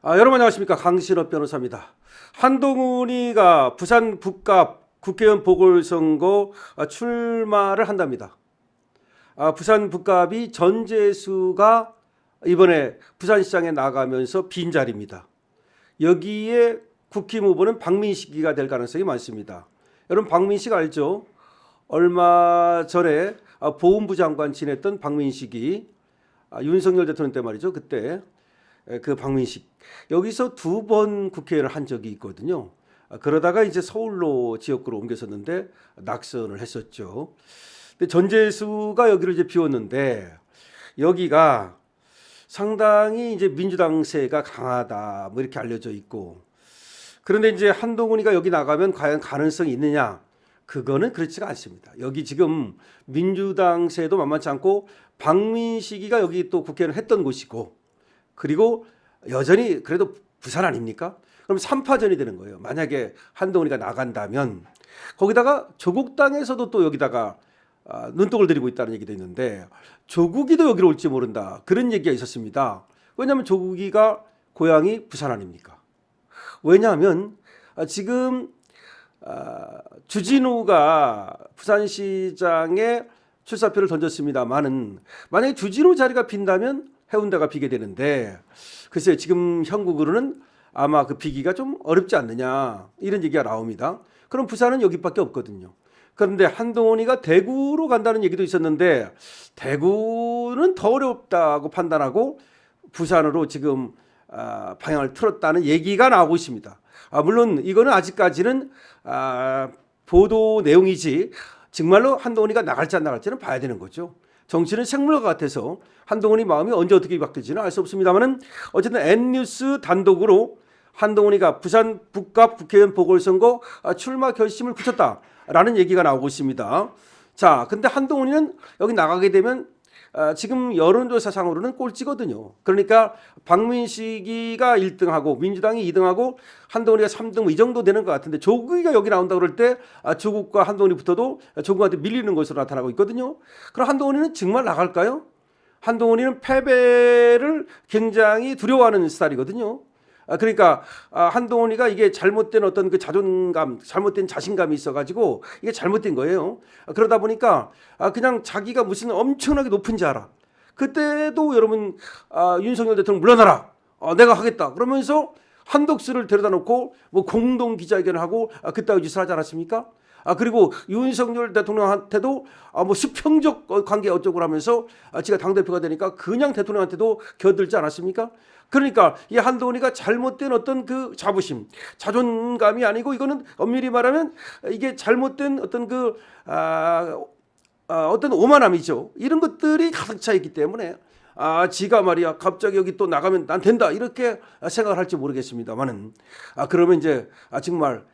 여러분 안녕하십니까, 강신업 변호사입니다. 한동훈이가 부산 북갑 국회의원 보궐선거 출마를 한답니다. 부산 북갑이 전재수가 이번에 부산시장에 나가면서 빈 자리입니다. 여기에 국힘 후보는 박민식이가 될 가능성이 많습니다. 여러분 박민식 알죠? 얼마 전에 보훈부 장관 지냈던 박민식이 윤석열 대통령 때 말이죠. 그때 그 박민식 여기서 2번 국회의원을 한 적이 있거든요. 그러다가 이제 서울로 지역구로 옮겼었는데 낙선을 했었죠. 근데 전재수가 여기를 이제 비웠는데 여기가 상당히 이제 민주당세가 강하다 뭐 이렇게 알려져 있고, 그런데 이제 한동훈이가 여기 나가면 과연 가능성이 있느냐? 그거는 그렇지가 않습니다. 여기 지금 민주당세도 만만치 않고 박민식이가 여기 또 국회의원을 했던 곳이고, 그리고 여전히 그래도 부산 아닙니까? 그럼 3파전이 되는 거예요. 만약에 한동훈이가 나간다면 거기다가 조국당에서도 또 여기다가 눈독을 들이고 있다는 얘기도 있는데 조국이도 여기로 올지 모른다, 그런 얘기가 있었습니다. 왜냐하면 조국이가 고향이 부산 아닙니까? 왜냐하면 지금 주진우가 부산시장에 출사표를 던졌습니다만은 만약에 주진우 자리가 빈다면 해운대가 비게 되는데, 글쎄요, 지금 형국으로는 아마 그 비기가 좀 어렵지 않느냐 이런 얘기가 나옵니다. 그럼 부산은 여기밖에 없거든요. 그런데 한동훈이가 대구로 간다는 얘기도 있었는데 대구는 더 어렵다고 판단하고 부산으로 지금 방향을 틀었다는 얘기가 나오고 있습니다. 물론 이거는 아직까지는 보도 내용이지 정말로 한동훈이가 나갈지 안 나갈지는 봐야 되는 거죠. 정치는 생물과 같아서 한동훈이 마음이 언제 어떻게 바뀔지는 알 수 없습니다만은 어쨌든 N뉴스 단독으로 한동훈이가 부산 북갑 국회의원 보궐선거 출마 결심을 굳혔다라는 얘기가 나오고 있습니다. 자, 근데 한동훈이는 여기 나가게 되면 지금 여론조사상으로는 꼴찌거든요. 그러니까 박민식이가 1등하고 민주당이 2등하고 한동훈이가 3등 이 정도 되는 것 같은데, 조국이가 여기 나온다 그럴 때 조국과 한동훈이 붙어도 조국한테 밀리는 것으로 나타나고 있거든요. 그럼 한동훈이는 정말 나갈까요? 한동훈이는 패배를 굉장히 두려워하는 스타일이거든요. 그러니까 한동훈이가 이게 잘못된 어떤 그 자존감, 잘못된 자신감이 있어가지고 이게 잘못된 거예요. 그러다 보니까 그냥 자기가 무슨 엄청나게 높은 줄 알아. 그때도 여러분 윤석열 대통령 물러나라, 내가 하겠다 그러면서 한독수를 데려다 놓고 뭐 공동 기자회견을 하고 그따위 짓을 하지 않았습니까? 그리고 윤석열 대통령한테도 뭐 수평적 관계 어쩌고 하면서 지가 당대표가 되니까 그냥 대통령한테도 겨들지 않았습니까? 그러니까 이 한동훈이가 잘못된 어떤 그 자부심, 자존감이 아니고 이거는 엄밀히 말하면 이게 잘못된 어떤 그 어떤 오만함이죠. 이런 것들이 가득 차 있기 때문에 지가 말이야 갑자기 여기 또 나가면 난 된다 이렇게 생각을 할지 모르겠습니다만은 그러면 이제 정말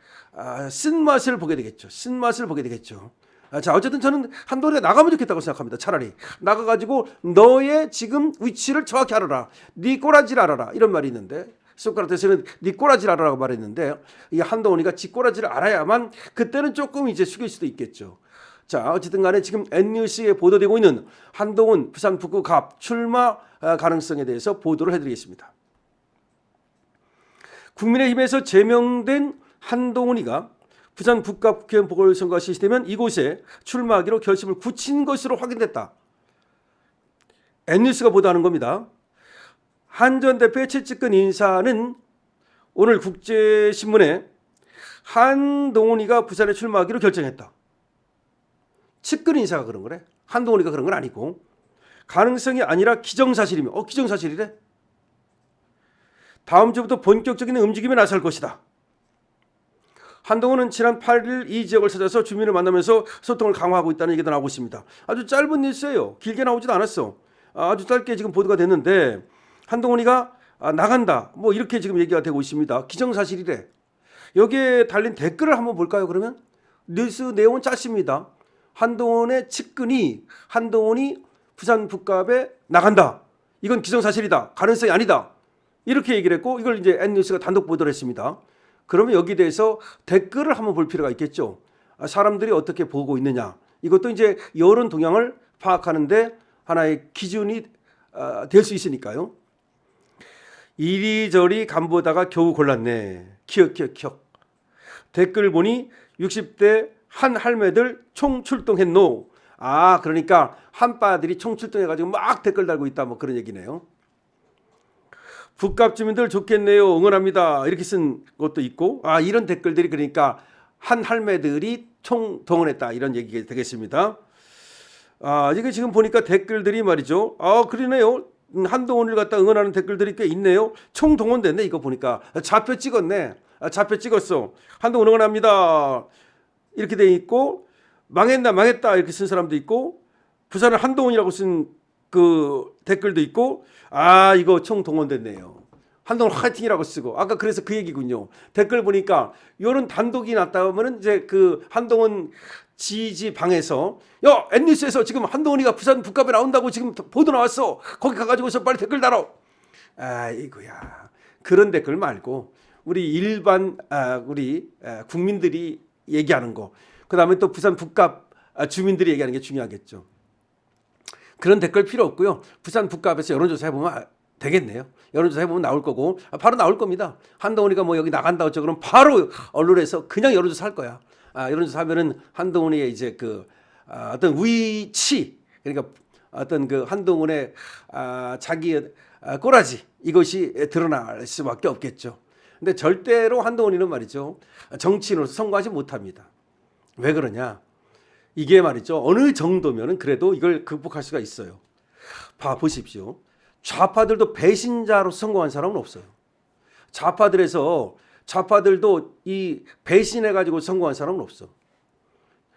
쓴맛을 보게 되겠죠. 쓴맛을 보게 되겠죠. 자, 어쨌든 저는 한동훈이가 나가면 좋겠다고 생각합니다. 차라리 나가가지고 너의 지금 위치를 정확히 알아라, 네 꼬라지를 알아라, 이런 말이 있는데 소크라테스는 네 꼬라지를 알아라고 말했는데 이 한동훈이가 지 꼬라지를 알아야만 그때는 조금 이제 숙일 수도 있겠죠. 자, 어쨌든 간에 지금 N뉴스에 보도되고 있는 한동훈 부산 북구갑 출마 가능성에 대해서 보도를 해드리겠습니다. 국민의힘에서 제명된 한동훈이가 부산 북갑 국회의원 보궐선거가 실시되면 이곳에 출마하기로 결심을 굳힌 것으로 확인됐다. N뉴스가 보도하는 겁니다. 한 전 대표의 최측근 인사는 오늘 국제신문에 한동훈이가 부산에 출마하기로 결정했다. 측근 인사가 그런 거래. 한동훈이가 그런 건 아니고. 가능성이 아니라 기정사실이며 기정사실이래. 다음 주부터 본격적인 움직임에 나설 것이다. 한동훈은 지난 8일 이 지역을 찾아서 주민을 만나면서 소통을 강화하고 있다는 얘기도 나오고 있습니다. 아주 짧은 뉴스예요. 길게 나오지도 않았어. 아주 짧게 지금 보도가 됐는데 한동훈이가 나간다 뭐 이렇게 지금 얘기가 되고 있습니다. 기정사실이래. 여기에 달린 댓글을 한번 볼까요? 그러면 뉴스 내용은 짧습니다. 한동훈의 측근이 한동훈이 부산 북갑에 나간다, 이건 기정사실이다, 가능성이 아니다, 이렇게 얘기를 했고 이걸 이제 N뉴스가 단독 보도를 했습니다. 그러면 여기에 대해서 댓글을 한번 볼 필요가 있겠죠. 사람들이 어떻게 보고 있느냐, 이것도 이제 여론 동향을 파악하는데 하나의 기준이 될 수 있으니까요. 이리저리 간보다가 겨우 골랐네. 키역키역키역. 댓글 보니 60대 한 할매들 총출동했노. 아, 그러니까 한빠들이 총출동해가지고 막 댓글 달고 있다, 뭐 그런 얘기네요. 북갑 주민들 좋겠네요. 응원합니다. 이렇게 쓴 것도 있고, 아, 이런 댓글들이 그러니까 한 할매들이 총동원했다, 이런 얘기가 되겠습니다. 아, 이게 지금 보니까 댓글들이 말이죠. 아, 그러네요. 한동훈을 갖다 응원하는 댓글들이 꽤 있네요. 총동원됐네, 이거 보니까. 좌표 찍었네. 아, 좌표 찍었어. 한동훈 응원합니다. 이렇게 돼 있고, 망했나 망했다 이렇게 쓴 사람도 있고, 부산은 한동훈이라고 쓴 그 댓글도 있고, 아, 이거 총동원됐네요. 한동훈 화이팅이라고 쓰고, 아까 그래서 그 얘기군요. 댓글 보니까 이런 단독이 났다 하면은 이제 그 한동훈 지지 방에서, 야, N뉴스에서 지금 한동훈이가 부산 북갑에 나온다고 지금 보도 나왔어. 거기 가가지고서 빨리 댓글 달어. 아이고야, 그런 댓글 말고 우리 일반 우리 국민들이 얘기하는 거, 그 다음에 또 부산 북갑 주민들이 얘기하는 게 중요하겠죠. 그런 댓글 필요 없고요. 부산 북갑에서 여론조사 해보면 되겠네요. 여론조사 해보면 나올 거고, 바로 나올 겁니다. 한동훈이가 뭐 여기 나간다 어쩌고 그러면 바로 언론에서 그냥 여론조사 할 거야. 여론조사 하면은 한동훈의 이제 그 어떤 위치, 그러니까 어떤 그 한동훈의 자기의 꼬라지, 이것이 드러날 수밖에 없겠죠. 근데 절대로 한동훈이는 말이죠, 정치인으로서 성공하지 못합니다. 왜 그러냐? 이게 말이죠, 어느 정도면은 그래도 이걸 극복할 수가 있어요. 보십시오. 좌파들도 배신자로 성공한 사람은 없어요. 좌파들도 이 배신해가지고 성공한 사람은 없어.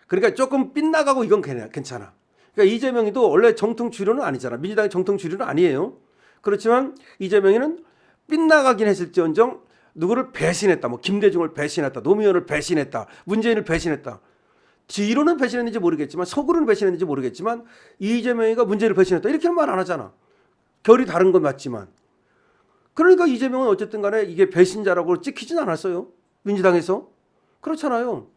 그러니까 조금 빗나가고 이건 괜찮아. 그러니까 이재명이도 원래 정통 주류는 아니잖아. 민주당의 정통 주류는 아니에요. 그렇지만 이재명이는 빗나가긴 했을지언정 누구를 배신했다. 뭐 김대중을 배신했다. 노무현을 배신했다. 문재인을 배신했다. 뒤로는 배신했는지 모르겠지만, 속으로는 배신했는지 모르겠지만, 이재명이가 문재인을 배신했다, 이렇게는 말 안 하잖아. 결이 다른 건 맞지만. 그러니까 이재명은 어쨌든 간에 이게 배신자라고 찍히진 않았어요. 민주당에서. 그렇잖아요.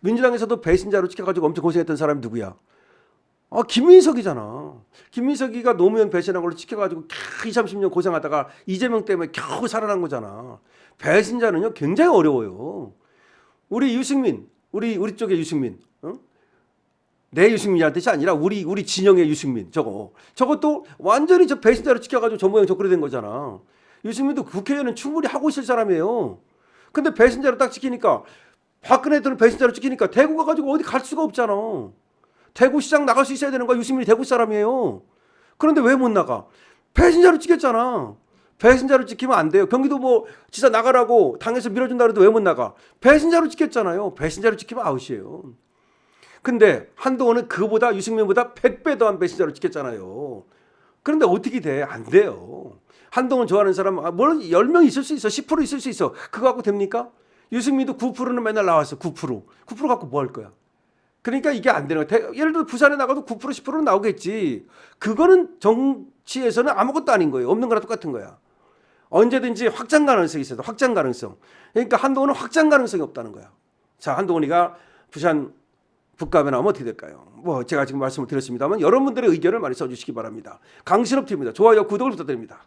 민주당에서도 배신자로 찍혀가지고 엄청 고생했던 사람이 누구야? 김민석이잖아. 김민석이가 노무현 배신한 걸로 찍혀가지고 20, 30년 고생하다가 이재명 때문에 겨우 살아난 거잖아. 배신자는요, 굉장히 어려워요. 우리 유승민, 우리 쪽의 유승민, 내 유승민이라는 뜻이 아니라 우리 진영의 유승민, 저것도 완전히 저 배신자로 찍혀가지고 저 모양 저 꼴이 된 거잖아. 유승민도 국회의원은 충분히 하고 있을 사람이에요. 근데 배신자로 딱 찍히니까, 박근혜들은 배신자로 찍히니까 대구 가가지고 어디 갈 수가 없잖아. 대구시장 나갈 수 있어야 되는 거야. 유승민이 대구 사람이에요. 그런데 왜 못 나가? 배신자로 찍혔잖아. 배신자로 찍히면 안 돼요. 경기도 뭐 지사 나가라고 당에서 밀어준다 그래도 왜 못 나가? 배신자로 찍혔잖아요. 배신자로 찍히면 아웃이에요. 근데 한동훈은 그거보다, 유승민보다 100배 더한 배신자로 찍혔잖아요. 그런데 어떻게 돼? 안 돼요. 한동훈 좋아하는 사람 물론 10명 있을 수 있어. 10% 있을 수 있어. 그거 갖고 됩니까? 유승민도 9%는 맨날 나왔어. 9%. 9% 갖고 뭐 할 거야? 그러니까 이게 안 되는 거야. 예를 들어 부산에 나가도 9% 10%는 나오겠지. 그거는 정치에서는 아무것도 아닌 거예요. 없는 거랑 똑같은 거야. 언제든지 확장 가능성이 있어요. 확장 가능성. 그러니까 한동훈은 확장 가능성이 없다는 거야. 자, 한동훈이가 부산 북갑에 나오면 어떻게 될까요? 뭐 제가 지금 말씀을 드렸습니다만 여러분들의 의견을 많이 써주시기 바랍니다. 강신업 TV입니다. 좋아요, 구독을 부탁드립니다.